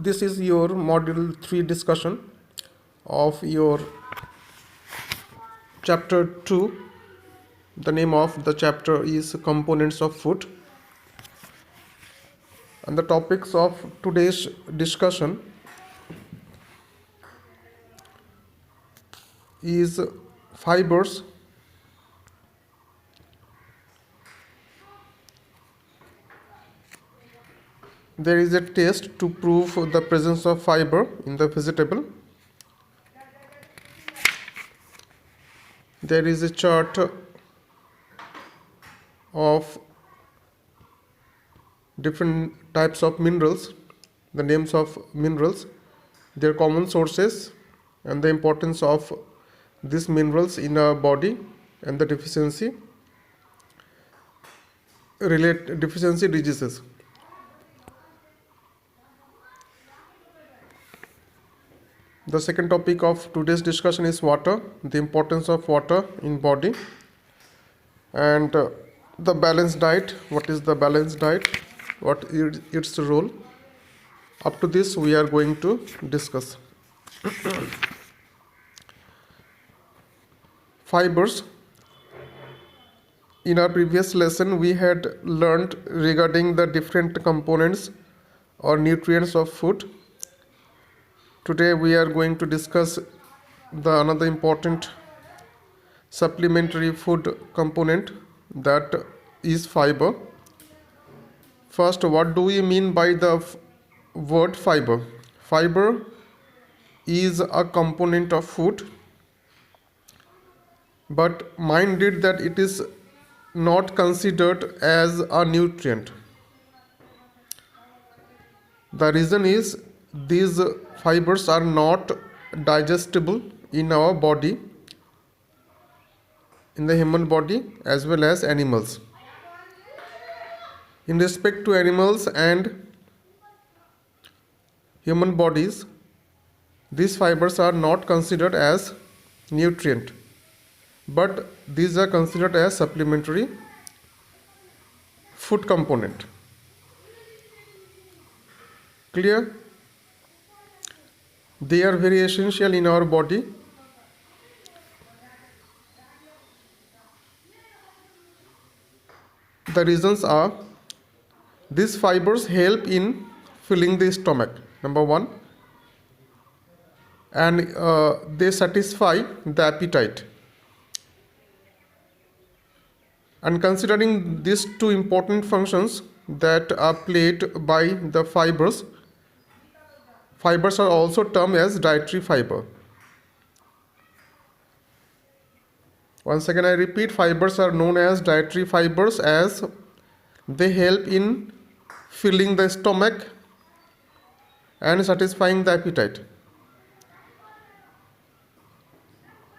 This is your module 3 discussion of your chapter 2. The name of the chapter is Components of Food, and the topics of today's discussion is fibers, there is a test to prove the presence of fiber in the vegetable. There is a chart of different types of minerals, the names of minerals, their common sources, and the importance of these minerals in our body, and the deficiency diseases. The second topic of today's discussion is water, the importance of water in body, and the balanced diet. What is the balanced diet? What is its role? Up to this we are going to discuss. Fibers. In our previous lesson we had learned regarding the different components or nutrients of food. Today we are going to discuss another important supplementary food component, that is fiber. First, what do we mean by the word fiber? Fiber is a component of food, but mind it that it is not considered as a nutrient. The reason is these fibers are not digestible in our body, in the human body as well as animals. In respect to animals and human bodies, these fibers are not considered as nutrient, but these are considered as supplementary food component. Clear? They are very essential in our body. The reasons are, these fibers help in filling the stomach, number one, and they satisfy the appetite. And considering these two important functions that are played by the fibers, fibers are also termed as dietary fiber. Once again I repeat, fibers are known as dietary fibers as they help in filling the stomach and satisfying the appetite.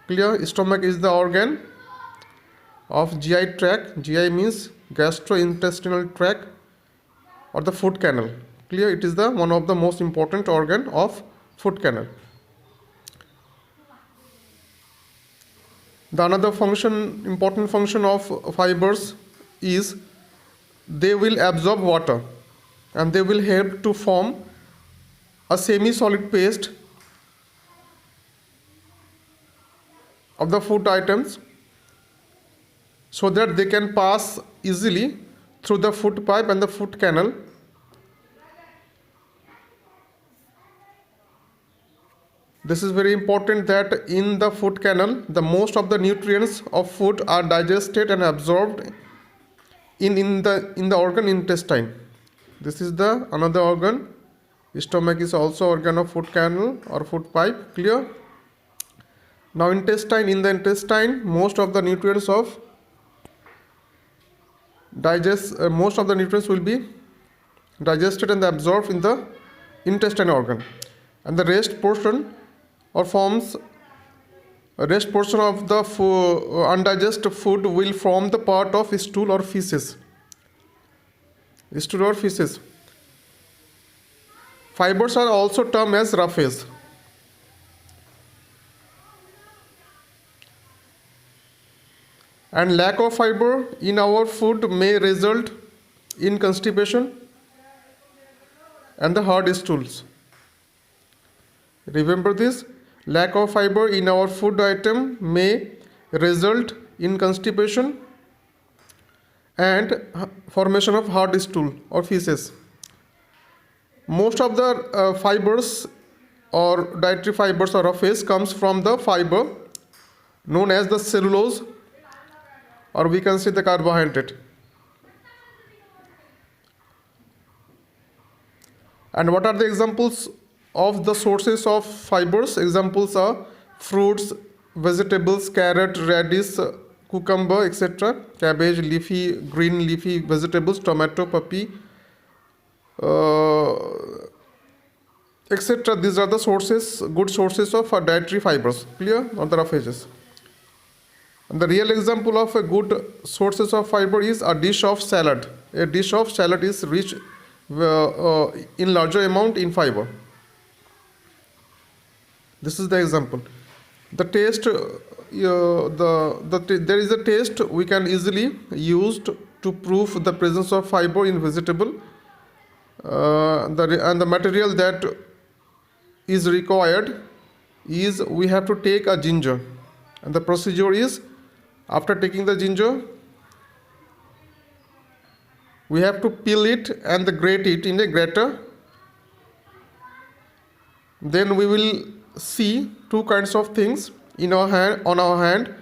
Clear? Stomach is the organ of GI tract. GI means gastrointestinal tract or the food canal. Clear? It is the one of the most important organ of food canal. The another important function of fibers is they will absorb water and they will help to form a semi-solid paste of the food items so that they can pass easily through the food pipe and the food canal. This is very important that in the food canal, the most of the nutrients of food are digested and absorbed in the organ intestine. This is the another organ. Stomach is also organ of food canal or food pipe. Clear? Now in the intestine, most of the nutrients will be digested and absorbed in the intestine organ, and the rest portion of the undigested food will form the part of stool or feces. Fibers are also termed as roughage. And lack of fiber in our food may result in constipation and the hard stools. Remember this, lack of fiber in our food item may result in constipation and formation of hard stool or feces. Most of the fibers or dietary fibers or fish comes from the fiber known as the cellulose, or we can say the carbohydrate. And what are the examples of the sources of fibers? Examples are fruits, vegetables, carrot, radish, cucumber, etc., cabbage, leafy, green leafy vegetables, tomato, poppy, etc. These are the sources, good sources of dietary fibers. Clear on the rough edges. And the real example of a good sources of fiber is a dish of salad. A dish of salad is rich in larger amount in fiber. This is the example. The taste, there is a taste we can easily use to prove the presence of fiber in vegetable. And the material that is required is we have to take a ginger, and the procedure is, after taking the ginger, we have to peel it and grate it in a grater. Then we will see two kinds of things in our hand, on our hand,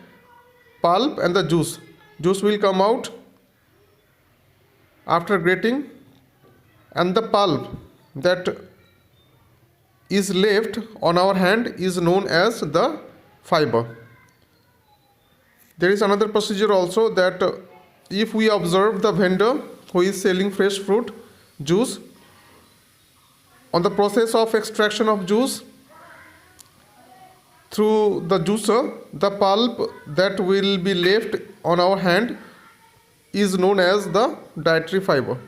pulp and the juice. Juice will come out after grating, and the pulp that is left on our hand is known as the fiber. There is another procedure also, that if we observe the vendor who is selling fresh fruit juice, on the process of extraction of juice through the juicer, the pulp that will be left on our hand is known as the dietary fiber.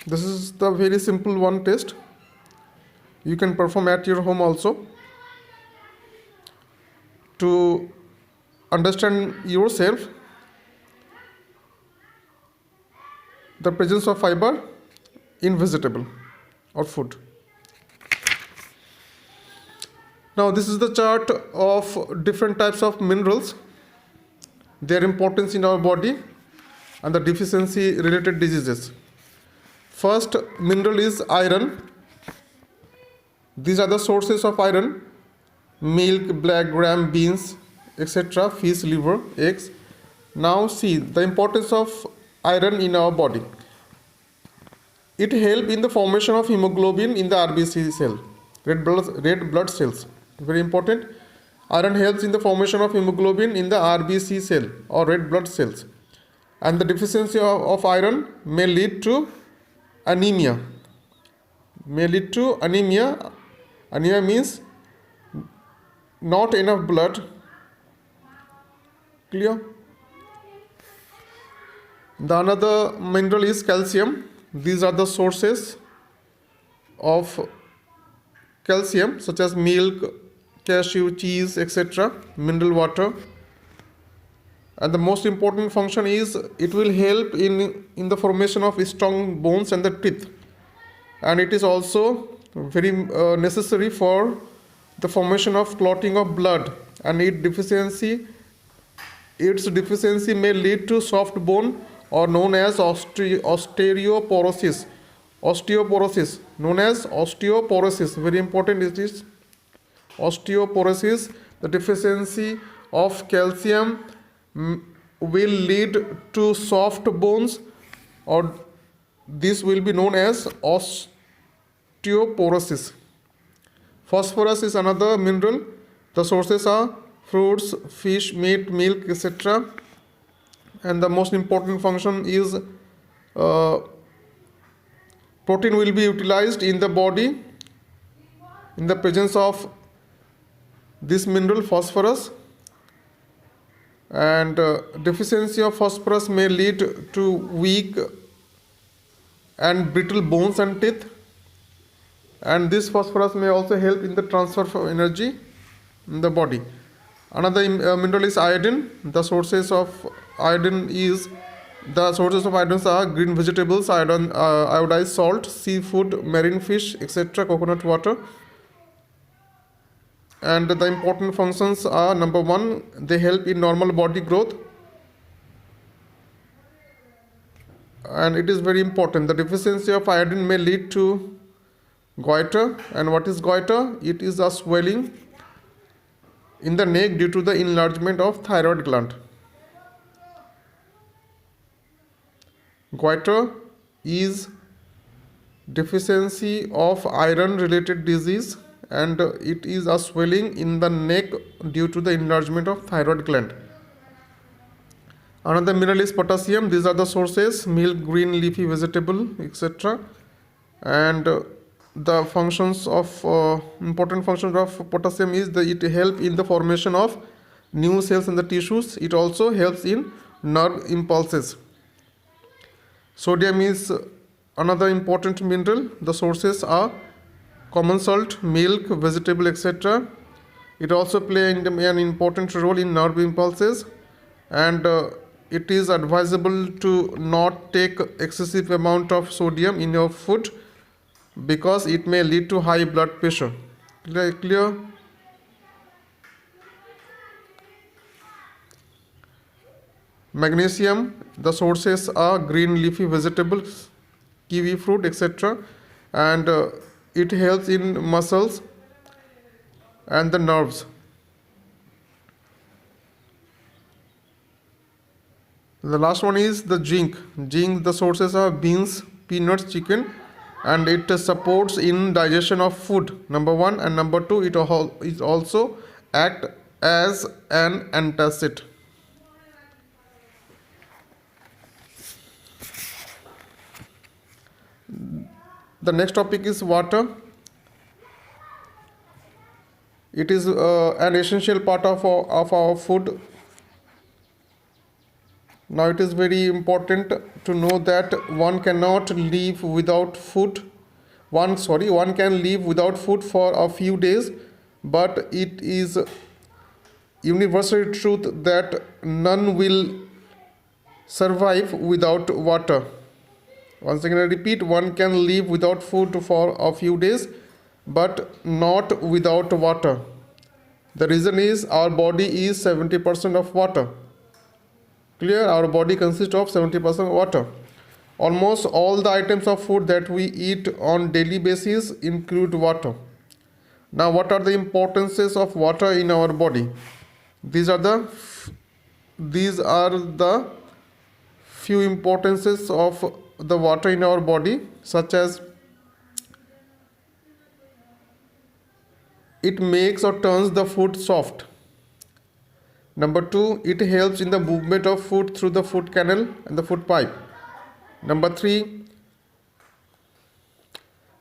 This is the very simple one test. You can perform at your home also to understand yourself the presence of fiber in vegetable or food. Now this is the chart of different types of minerals, their importance in our body, and the deficiency related diseases. First mineral is iron. These are the sources of iron: milk, black gram, beans, etc., fish, liver, eggs. Now see the importance of iron in our body. It helps in the formation of hemoglobin in the RBC cell, red blood cells. Very important. Iron helps in the formation of hemoglobin in the RBC cell or red blood cells. And the deficiency of iron may lead to anemia. Anemia means not enough blood. Clear? The another mineral is calcium. These are the sources of calcium, such as milk, cashew, cheese, etc., mineral water. And the most important function is it will help in the formation of strong bones and the teeth. And it is also very necessary for the formation of clotting of blood. And its deficiency may lead to soft bone, or known as osteoporosis. Very important it is. Osteoporosis, the deficiency of calcium will lead to soft bones, or this will be known as osteoporosis. Phosphorus is another mineral. The sources are fruits, fish, meat, milk, etc. And the most important function is protein will be utilized in the body in the presence of this mineral phosphorus. And deficiency of phosphorus may lead to weak and brittle bones and teeth. And this phosphorus may also help in the transfer of energy in the body. Another mineral is iodine. The sources of iodine is The sources of iodine are green vegetables, iodized salt, seafood, marine fish, etc., coconut water. And the important functions are: number one, they help in normal body growth, and it is very important. The deficiency of iodine may lead to goiter. And what is goiter? It is a swelling in the neck due to the enlargement of thyroid gland. Goiter is deficiency of iron related disease, and it is a swelling in the neck due to the enlargement of thyroid gland. Another mineral is potassium. These are the sources: milk, green leafy vegetable, etc. And the functions of important functions of potassium is that it helps in the formation of new cells in the tissues. It also helps in nerve impulses. Sodium is another important mineral. The sources are common salt, milk, vegetable, etc. It also plays an important role in nerve impulses, and it is advisable to not take excessive amount of sodium in your food because it may lead to high blood pressure. Clear? Magnesium, the sources are green leafy vegetables, kiwi fruit, etc. And it helps in muscles and the nerves. The last one is the zinc. Zinc, the sources are beans, peanuts, chicken, and it supports in digestion of food, number one. And number two, it also act as an antacid. The next topic is water. It is an essential part of our food. Now it is very important to know that one cannot live without food. One can live without food for a few days, but it is universal truth that none will survive without water. Once again I repeat, one can live without food for a few days, but not without water. The reason is our body is 70% of water. Clear? Our body consists of 70% water. Almost all the items of food that we eat on daily basis include water. Now, what are the importances of water in our body? These are the few importances of the water in our body, such as it makes or turns the food soft. Number two, it helps in the movement of food through the food canal and the food pipe. Number three,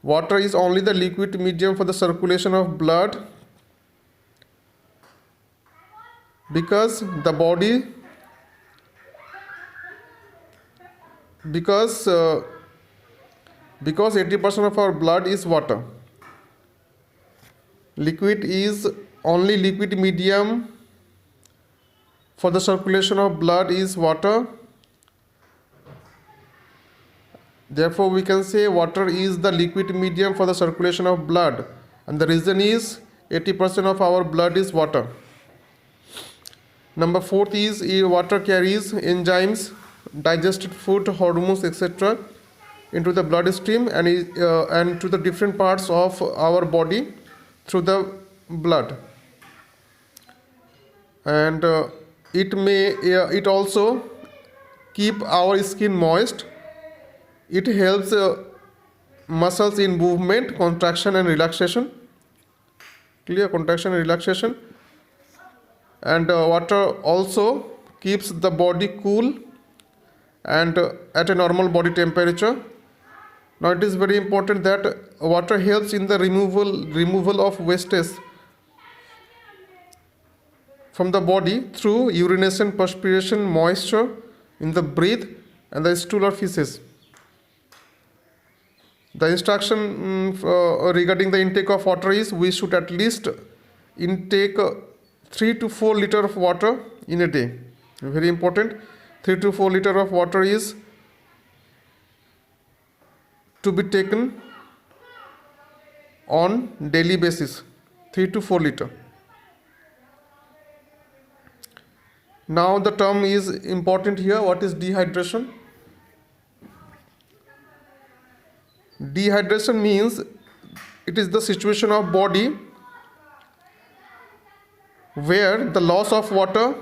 water is only the liquid medium for the circulation of blood, because the body because 80% of our blood is water. Liquid is only liquid medium for the circulation of blood is water. Therefore, we can say water is the liquid medium for the circulation of blood, and the reason is 80% of our blood is water. Number fourth is water carries enzymes, digested food, hormones, etc. into the bloodstream and to the different parts of our body through the blood. And it also keep our skin moist. It helps muscles in movement, contraction and relaxation. Clear? Contraction and relaxation. And water also keeps the body cool and at a normal body temperature. Now it is very important that water helps in the removal of wastes from the body through urination, perspiration, moisture in the breath and the stool or feces. The instruction regarding the intake of water is we should at least intake 3 to 4 liters of water in a day. Very important. 3 to 4 liter of water is to be taken on daily basis. 3 to 4 liter. Now the term is important here. What is dehydration? Dehydration means it is the situation of body where the loss of water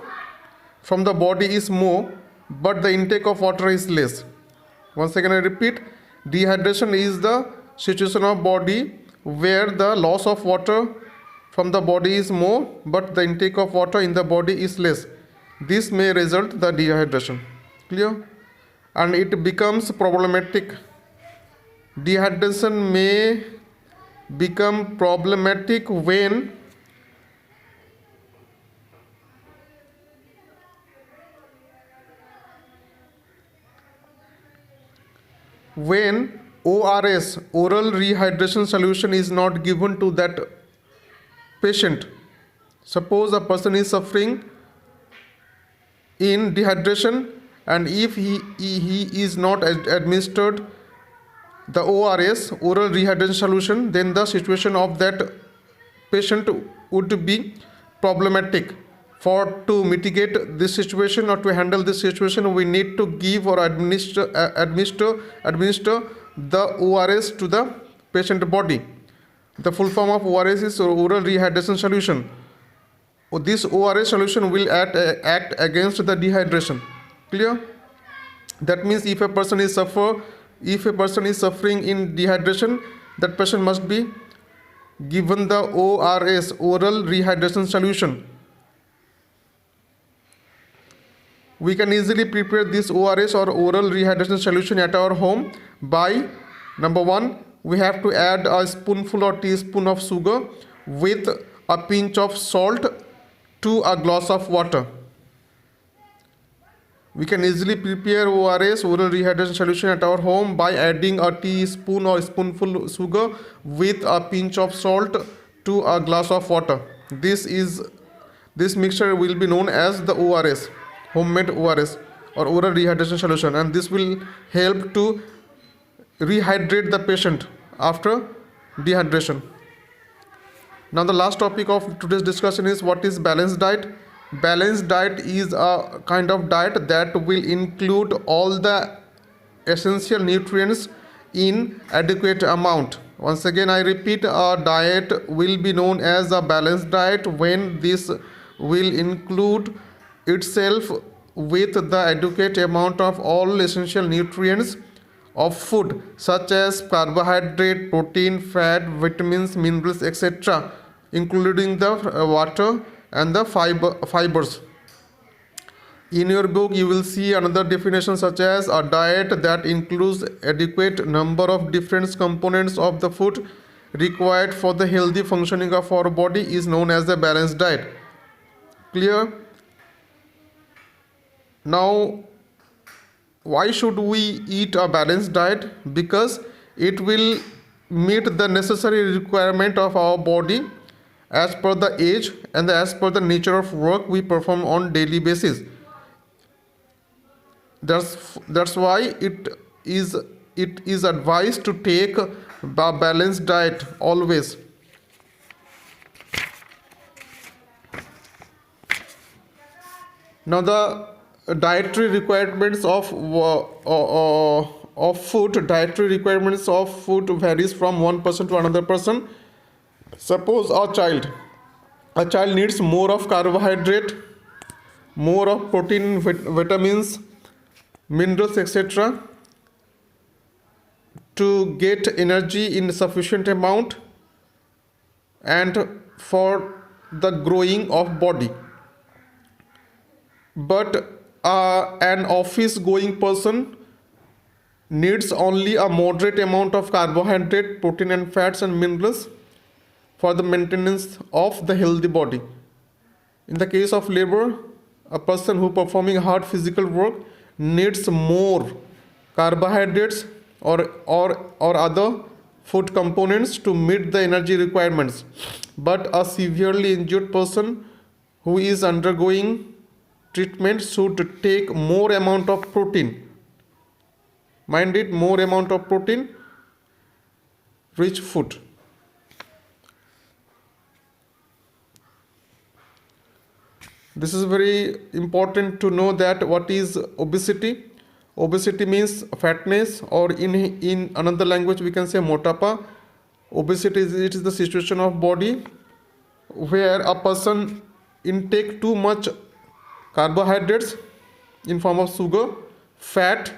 from the body is more, but the intake of water is less. Once again I repeat, dehydration is the situation of body where the loss of water from the body is more, but the intake of water in the body is less. This may result the dehydration. Clear? And it becomes problematic. Dehydration may become problematic when ORS, oral rehydration solution, is not given to that patient. Suppose a person is suffering in dehydration, and if he is not administered the ORS, oral rehydration solution, then the situation of that patient would be problematic. To mitigate this situation or to handle this situation, we need to give or administer the ORS to the patient body. The full form of ORS is oral rehydration solution. This ORS solution will act against the dehydration. Clear? That means if a person is suffering in dehydration, that person must be given the ORS, oral rehydration solution. We can easily prepare this ORS or oral rehydration solution at our home by, number one, we have to add a spoonful or teaspoon of sugar with a pinch of salt to a glass of water. We can easily prepare ORS, oral rehydration solution, at our home by adding a teaspoon or spoonful sugar with a pinch of salt to a glass of water. This mixture will be known as the ORS, homemade ORS or oral rehydration solution, and this will help to rehydrate the patient after dehydration. Now the last topic of today's discussion is what is balanced diet. Balanced diet is a kind of diet that will include all the essential nutrients in adequate amount. Once again I repeat, a diet will be known as a balanced diet when this will include itself with the adequate amount of all essential nutrients of food such as carbohydrate, protein, fat, vitamins, minerals, etc., including the water and the fibers. In your book you will see another definition such as a diet that includes adequate number of different components of the food required for the healthy functioning of our body is known as a balanced diet. Clear? Now, why should we eat a balanced diet? Because it will meet the necessary requirement of our body as per the age and as per the nature of work we perform on daily basis. That's why it is advised to take a balanced diet always. Now the dietary requirements of food. Dietary requirements of food varies from one person to another person. Suppose a child needs more of carbohydrate, more of protein, vitamins, minerals, etc. to get energy in sufficient amount and for the growing of body. But an office going person needs only a moderate amount of carbohydrate, protein and fats and minerals for the maintenance of the healthy body. In the case of labor, a person who performing hard physical work needs more carbohydrates or other food components to meet the energy requirements. But a severely injured person who is undergoing treatment should take more amount of protein. Mind it, more amount of protein rich food. This is very important to know that what is obesity. Obesity means fatness, or in another language we can say motapa. Obesity it is the situation of body where a person intake too much carbohydrates in form of sugar, fat,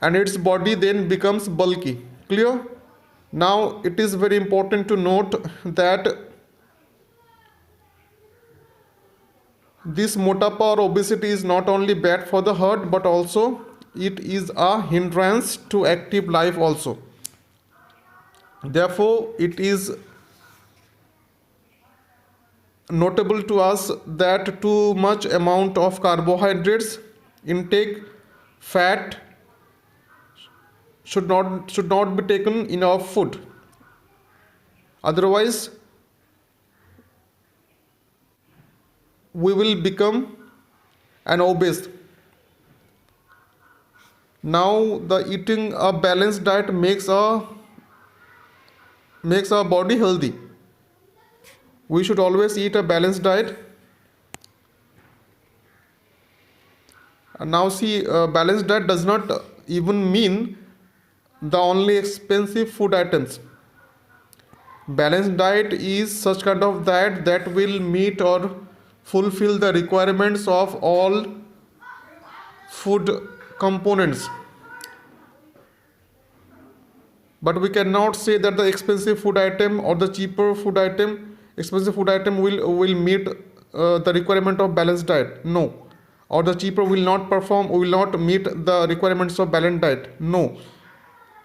and its body then becomes bulky. Clear? Now it is very important to note that this motapa or obesity is not only bad for the heart, but also it is a hindrance to active life also. Therefore, it is notable to us that too much amount of carbohydrates intake, fat should not be taken in our food. Otherwise, we will become an obese. Now, the eating a balanced diet makes our body healthy. We should always eat a balanced diet. And now see, balanced diet does not even mean the only expensive food items. Balanced diet is such kind of diet that will meet or fulfill the requirements of all food components. But we cannot say that the expensive food item or the cheaper food item, expensive food item will meet the requirement of balanced diet. No. Or the cheaper will not meet the requirements of balanced diet. No.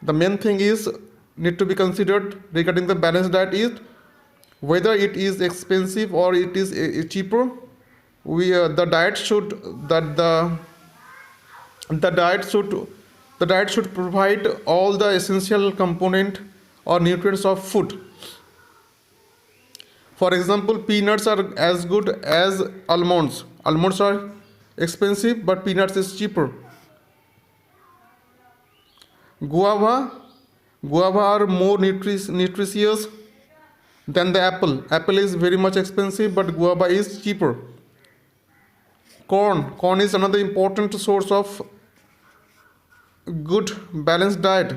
The main thing is need to be considered regarding the balanced diet is whether it is expensive or it is cheaper. The diet should provide all the essential component or nutrients of food. For example, peanuts are as good as almonds. Almonds are expensive, but peanuts is cheaper. Guava are more nutritious than the apple. Apple is very much expensive, but guava is cheaper. Corn is another important source of good balanced diet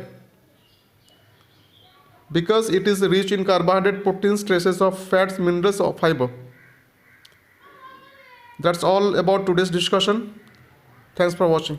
because it is rich in carbohydrate, proteins, traces of fats, minerals, or fiber. That's all about today's discussion. Thanks for watching.